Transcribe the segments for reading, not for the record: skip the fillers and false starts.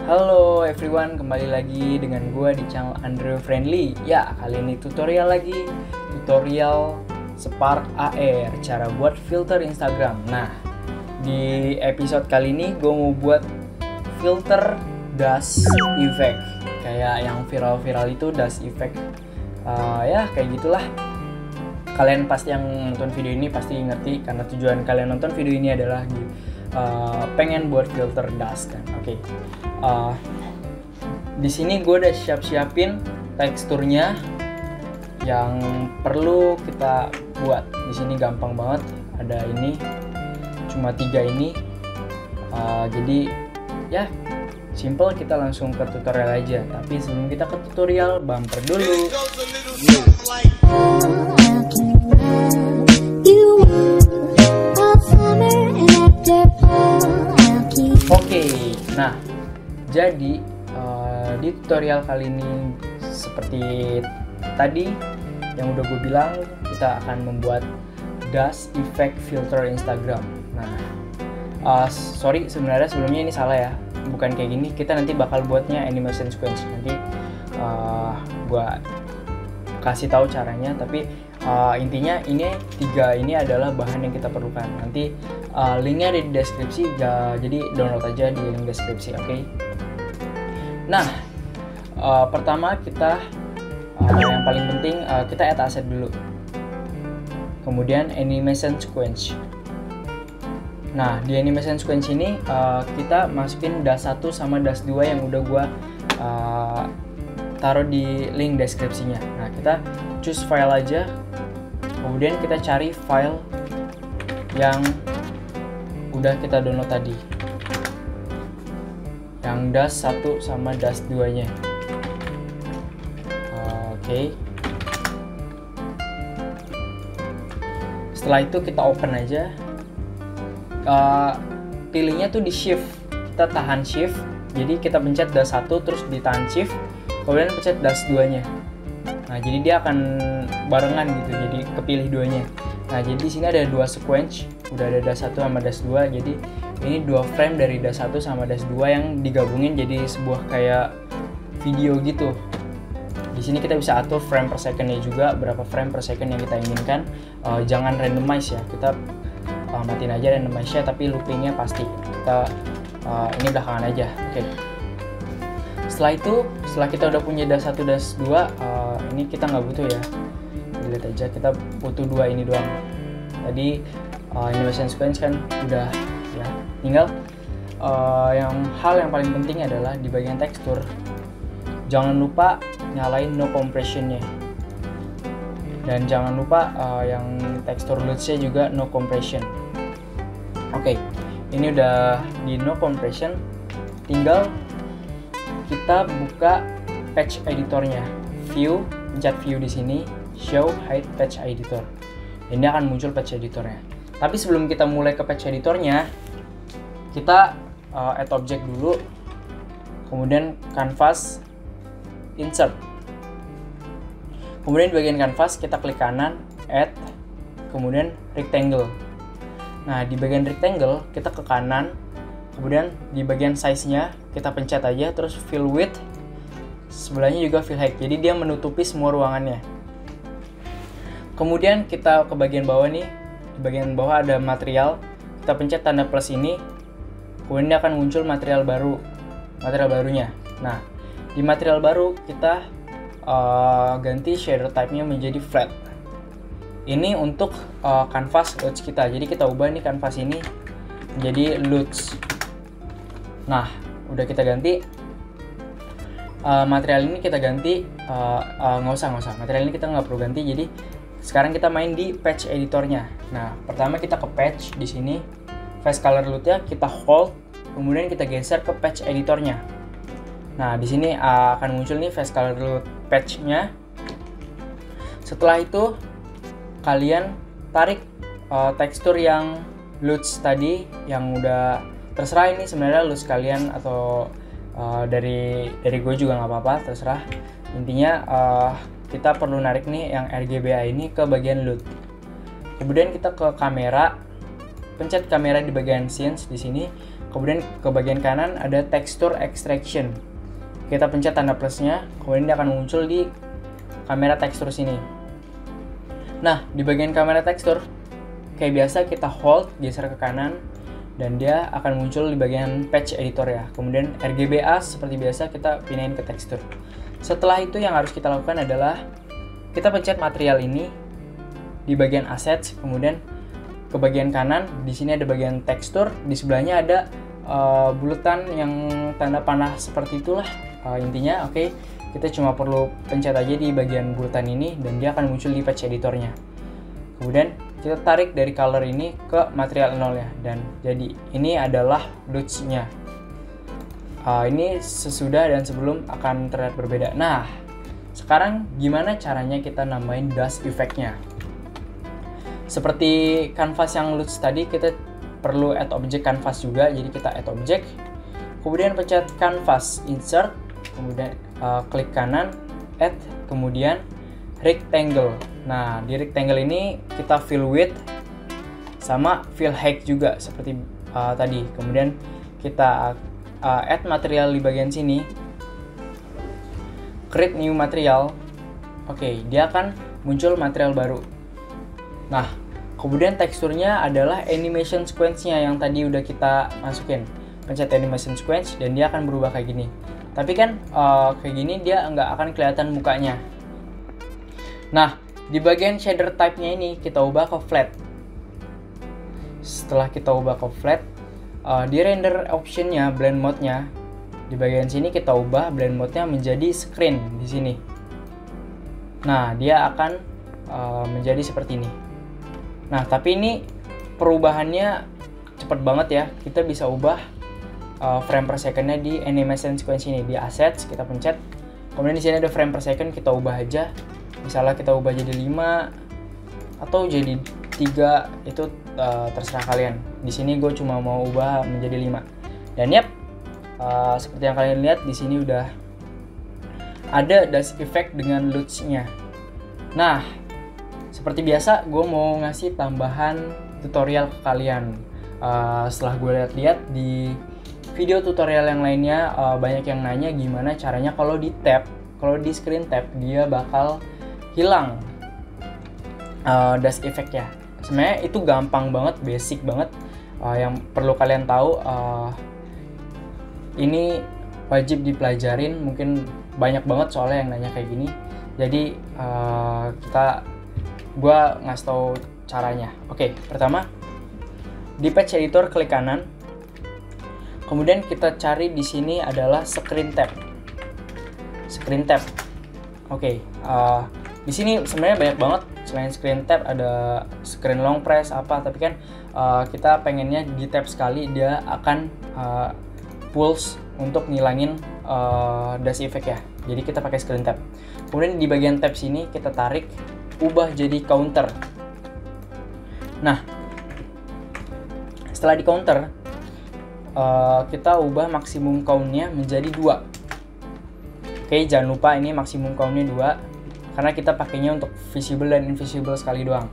Halo everyone, kembali lagi dengan gue di channel Andrew Friendly. Ya, kali ini tutorial lagi. Tutorial Spark AR, cara buat filter Instagram. Nah, di episode kali ini gue mau buat filter dust effect. Kayak yang viral-viral itu dust effect. Ya, kayak gitulah. Kalian pasti yang nonton video ini pasti ngerti, karena tujuan kalian nonton video ini adalah pengen buat filter dust kan. Oke. Di sini gue udah siapin teksturnya yang perlu kita buat. Di sini gampang banget, ada ini cuma 3 ini. Jadi ya simple, kita langsung ke tutorial aja. Tapi sebelum kita ke tutorial, bumper dulu. Oke, nah jadi di tutorial kali ini seperti tadi yang udah gue bilang, kita akan membuat dust effect filter Instagram. Nah, sorry sebenarnya sebelumnya ini salah ya, bukan kayak gini. Kita nanti bakal buatnya animation sequence. Nanti gue kasih tahu caranya, tapi intinya ini 3 ini adalah bahan yang kita perlukan. Nanti linknya ada di deskripsi, jadi download aja di link deskripsi. Oke. Nah, pertama kita yang paling penting kita add asset dulu, kemudian animation sequence. Nah, di animation sequence ini kita masukin dust 1 sama dust 2 yang udah gua taruh di link deskripsinya. Nah, kita choose file aja, kemudian kita cari file yang udah kita download tadi, yang dust 1 sama dust 2 nya. Oke. Setelah itu kita open aja. Pilihnya tuh di shift, kita tahan shift, jadi kita pencet dust 1 terus ditahan shift, kemudian pencet dust 2 nya. Nah, jadi dia akan barengan gitu, jadi kepilih 2 nya. Nah, jadi di sini ada 2 sequence, udah ada dust 1 sama dust 2, jadi ini 2 frame dari dust 1 sama dust 2 yang digabungin jadi sebuah kayak video gitu. Di sini kita bisa atur frame per second-nya juga, berapa frame per second yang kita inginkan. Jangan randomize ya, kita matiin aja randomize-nya, tapi loopingnya pasti kita ini belakangan aja. Oke. Setelah itu, setelah kita udah punya dust 1, dust 2, ini kita nggak butuh ya, delete aja. Kita butuh 2 ini doang. Tadi animation sequence kan udah ya, tinggal hal yang paling penting adalah di bagian tekstur, jangan lupa nyalain no compression-nya, dan jangan lupa yang tekstur LUTs-nya juga no compression. Oke, ini udah di no compression, tinggal kita buka patch editornya, view, pencet view di sini, show hide patch editor. Ini akan muncul patch editornya. Tapi sebelum kita mulai ke patch editornya, kita add object dulu, kemudian canvas, insert. Kemudian di bagian canvas kita klik kanan, add, kemudian rectangle. Nah, di bagian rectangle kita ke kanan, kemudian di bagian size-nya kita pencet aja, terus fill width, sebelahnya juga fill height. Jadi dia menutupi semua ruangannya. Kemudian kita ke bagian bawah nih, di bagian bawah ada material, kita pencet tanda plus ini, kemudian dia akan muncul material barunya. Nah, di material baru kita ganti shader type-nya menjadi flat. Ini untuk canvas LUTs kita. Jadi kita ubah nih canvas ini menjadi LUTs. Nah, udah kita ganti. Material ini kita ganti, nggak usah. Material ini kita nggak perlu ganti. Jadi sekarang kita main di patch editornya. Nah, pertama kita ke patch di sini, face color LUT-nya kita hold, kemudian kita geser ke patch editornya. Nah, di sini akan muncul nih face color LUT patch-nya. Setelah itu kalian tarik tekstur yang LUTs tadi, yang udah terserah ini sebenarnya LUTs kalian atau dari gue juga nggak apa-apa, terserah. Intinya kita perlu narik nih yang RGBA ini ke bagian LUT. Kemudian kita ke kamera, pencet kamera di bagian scenes di sini, kemudian ke bagian kanan ada texture extraction. Kita pencet tanda plusnya, kemudian dia akan muncul di kamera tekstur sini. Nah, di bagian kamera tekstur, kayak biasa kita hold, geser ke kanan, dan dia akan muncul di bagian patch editor ya. Kemudian RGBA seperti biasa kita pindahin ke tekstur. Setelah itu yang harus kita lakukan adalah kita pencet material ini di bagian assets, kemudian ke bagian kanan, di sini ada bagian tekstur, di sebelahnya ada bulatan yang tanda panah seperti itulah. Intinya oke, kita cuma perlu pencet aja di bagian bulatan ini dan dia akan muncul di patch editornya. Kemudian kita tarik dari color ini ke material 0 ya, dan jadi ini adalah LUTs-nya. Ini sesudah dan sebelum akan terlihat berbeda. Nah, sekarang gimana caranya kita nambahin dust effect-nya? Seperti canvas yang LUTs tadi, kita perlu add object canvas juga, jadi kita add object, kemudian pencet canvas, insert, kemudian klik kanan, add, kemudian rectangle. Nah, di rectangle ini kita fill width sama fill height juga seperti tadi. Kemudian kita add material di bagian sini, create new material. Oke, dia akan muncul material baru. Nah, kemudian teksturnya adalah animation sequence-nya yang tadi udah kita masukin. Pencet animation sequence dan dia akan berubah kayak gini. Tapi kan kayak gini dia nggak akan kelihatan mukanya. Nah, di bagian shader type-nya ini kita ubah ke flat. Setelah kita ubah ke flat, di render option-nya, blend mode-nya, di bagian sini kita ubah blend mode-nya menjadi screen di sini. Nah, dia akan menjadi seperti ini. Nah, tapi ini perubahannya cepet banget ya. Kita bisa ubah frame per second-nya di animation sequence ini, di assets kita pencet. Kemudian di sini ada frame per second, kita ubah aja. Misalnya kita ubah jadi 5 atau jadi 3, itu terserah kalian. Di sini gue cuma mau ubah menjadi 5. Dan yap, seperti yang kalian lihat di sini udah ada dust effect dengan LUTs-nya. Nah, seperti biasa gue mau ngasih tambahan tutorial ke kalian. Setelah gue lihat-lihat di video tutorial yang lainnya, banyak yang nanya gimana caranya kalau di screen tab dia bakal hilang dust effect ya. Sebenarnya itu gampang banget, basic banget. Yang perlu kalian tahu, ini wajib dipelajarin, mungkin banyak banget soalnya yang nanya kayak gini. Jadi gue ngasih tahu caranya. Oke, pertama di patch editor klik kanan. Kemudian kita cari di sini adalah screen tab. Screen tab. Oke, di sini sebenarnya banyak banget. Selain screen tab ada screen long press apa, tapi kan kita pengennya di tab sekali dia akan pulse untuk ngilangin dust effect ya. Jadi kita pakai screen tab. Kemudian di bagian tab sini kita tarik, ubah jadi counter. Nah, setelah di counter, kita ubah maksimum count-nya menjadi 2. Oke, jangan lupa ini maksimum count-nya 2 karena kita pakainya untuk visible dan invisible sekali doang.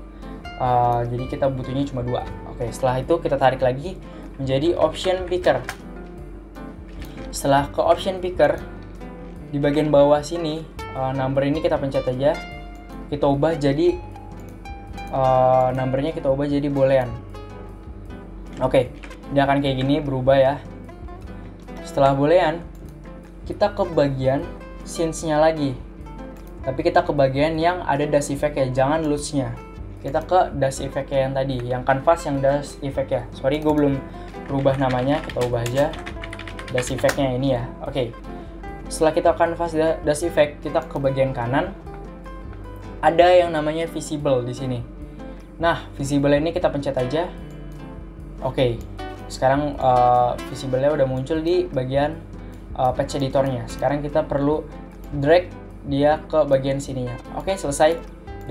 Jadi kita butuhnya cuma 2. Oke, setelah itu kita tarik lagi menjadi option picker. Setelah ke option picker, di bagian bawah sini number ini kita pencet aja. Kita ubah jadi numbernya kita ubah jadi boolean. Oke, dia akan kayak gini berubah ya. Setelah boolean, kita ke bagian scenes-nya lagi. Tapi kita ke bagian yang ada dust effect ya, jangan LUTs-nya. Kita ke dust effect yang tadi, yang canvas yang dust effect ya. Sorry, gue belum rubah namanya, kita ubah aja dust effect-nya ini ya. Oke. Setelah kita canvas dust effect, kita ke bagian kanan. Ada yang namanya visible di sini. Nah, visible ini kita pencet aja. Oke. Sekarang visible-nya udah muncul di bagian patch editornya. Sekarang kita perlu drag dia ke bagian sininya. Oke, selesai.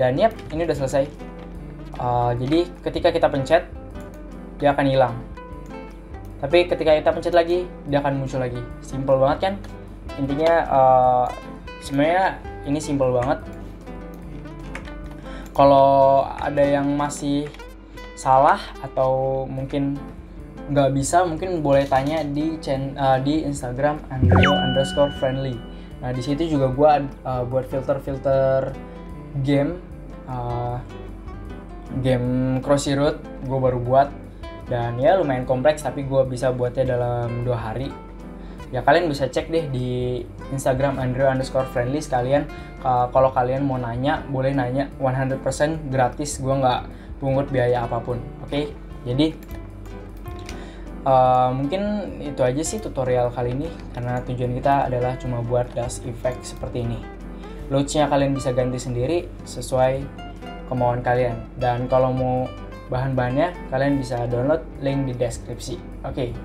Dan yap, ini udah selesai. Jadi ketika kita pencet, dia akan hilang. Tapi ketika kita pencet lagi, dia akan muncul lagi. Simple banget kan? Intinya sebenarnya ini simple banget. Kalau ada yang masih salah atau mungkin nggak bisa, mungkin boleh tanya di Instagram Andreo_friendly. Nah di situ juga gue buat filter game Crossy Road gue baru buat, dan ya lumayan kompleks tapi gue bisa buatnya dalam 2 hari. Ya kalian bisa cek deh di Instagram Andreo_friendly sekalian. Kalau kalian mau nanya boleh nanya, 100% gratis, gue nggak pungut biaya apapun. Oke? Jadi mungkin itu aja sih tutorial kali ini, karena tujuan kita adalah cuma buat dust effect seperti ini. Loads-nya kalian bisa ganti sendiri sesuai kemauan kalian, dan kalau mau bahan-bahannya kalian bisa download link di deskripsi. Oke.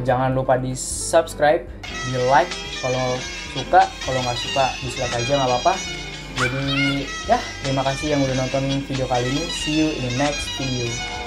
Jangan lupa di subscribe, di like kalau suka, kalau nggak suka dislike aja nggak apa-apa. Jadi ya terima kasih yang udah nonton video kali ini. See you in the next video.